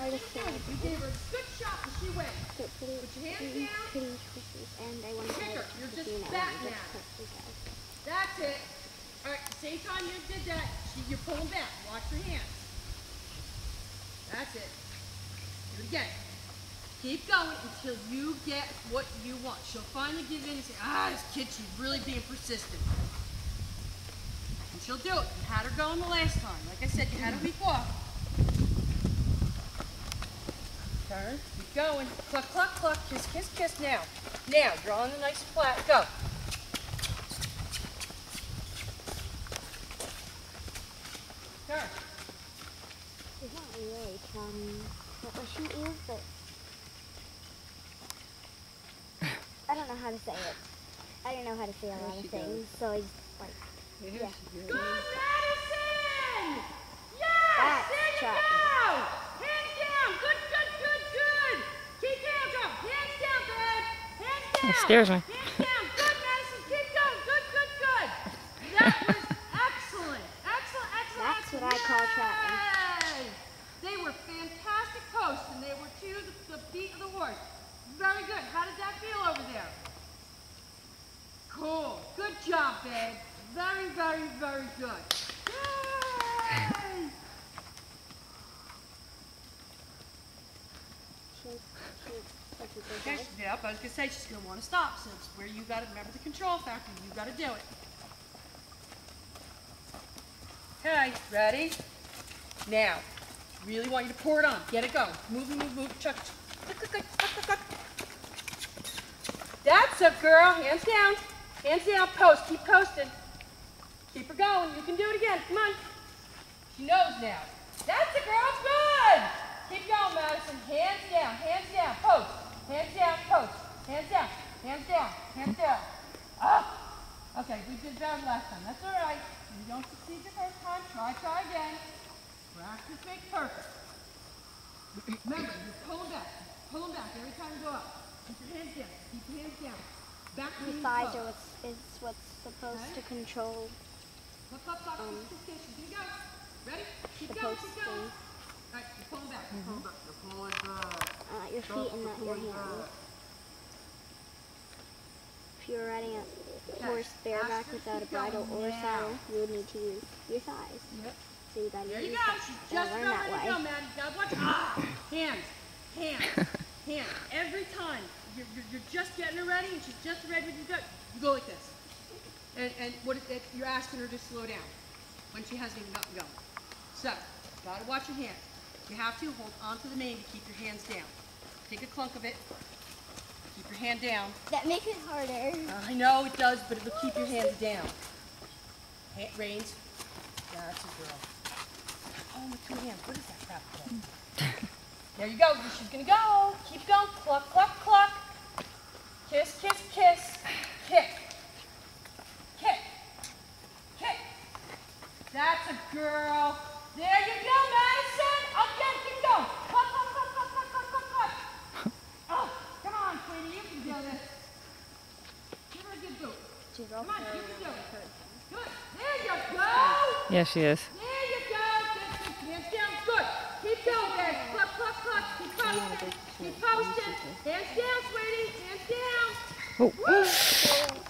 hard to say. You gave her a good shot and she went. So pretty Christmas, and I want to Kick her. You're just now. batting at her. That's it. All right, same time you did that, you're pulling back. Watch your hands. That's it. Do it again. Keep going until you get what you want. She'll finally give in and say, this kid, she's really being persistent. And she'll do it. You had her going the last time. Like I said, you had a week off. Turn. Keep going. Cluck, cluck, cluck. Kiss, kiss, kiss. Now. Now. Drawing the nice flat. Go. Turn. She's not really what she is, but I don't know how to say it. I don't know how to say a lot of things, so I just yeah. Good, Madison! Yes! That's there you tracking. go! Hands down! Good, good, good, good! Keep down, go! Hands down, babe! Hands down! It scares me. Hands down! Good, Madison! Keep going! Good, good, good! That was excellent! Excellent, excellent, That's what I call tracking. Yay! They were fantastic posts, and they were to the beat of the horse. Very good. How did that feel over there? Cool. Good job, babe. Very, very, very good. Yay! Okay, yep, I was going to say she's going to want to stop, so it's where you got to remember the control factor. You got to do it. Okay, ready? Now, really want you to pour it on. Get it going. Move, move, move. Chuck. That's it, girl. Hands down. Hands down. Post. Keep posting. Keep her going. You can do it again. Come on. She knows now. That's it, girl. Good. Keep going, Madison. Hands down. Hands down. Post. Hands down. Post. Hands down. Hands down. Hands down. Okay, we did better last time. That's all right. You don't succeed the first time. Try again. Practice makes perfect. Remember, you're pulling back. Pull them back every time you go up. Keep your hands down. Keep your hands down. Back to the thighs are what's supposed to control Here you go. Ready? Keep the going, post keep going. thing. All right, you're pulling back. You're pulling back. You're pulling back. Your feet and not your hands. If you were riding a horse bareback without a bridle or a saddle, you would need to use your thighs. Yep. So you gotta There you use go. that. She's Gotta just learn about that ready way. to go, man. You gotta watch. Hands, hands, hands. Every time you're just getting her ready, and she's just ready to go. You go like this, and you're asking her to slow down when she hasn't even gotten going. So, gotta watch your hands. You have to hold onto the mane to keep your hands down. Take a clunk of it. Keep your hand down. That makes it harder. I know it does, but it'll keep your hands down. Reins. That's a girl. Oh, with two hands. What is that crap called? There you go. She's going to go. Keep going. Cluck, cluck, cluck. Kiss, kiss, kiss. Kick. Kick. Kick. That's a girl. There you go, Madison. Again, keep going. Cluck, cluck, cluck, cluck, cluck, cluck, cluck, cluck. Oh, come on, Queenie. You can do this. Give her a good boot. Come on, you can do it. Good. There you go. Yeah, she is. There you go. Good. Hands down. Good. Keep going, guys. Cluck, cluck, cluck. Keep posting. Keep posting. Hands down, sweetie. Hands down. Oh. Woo.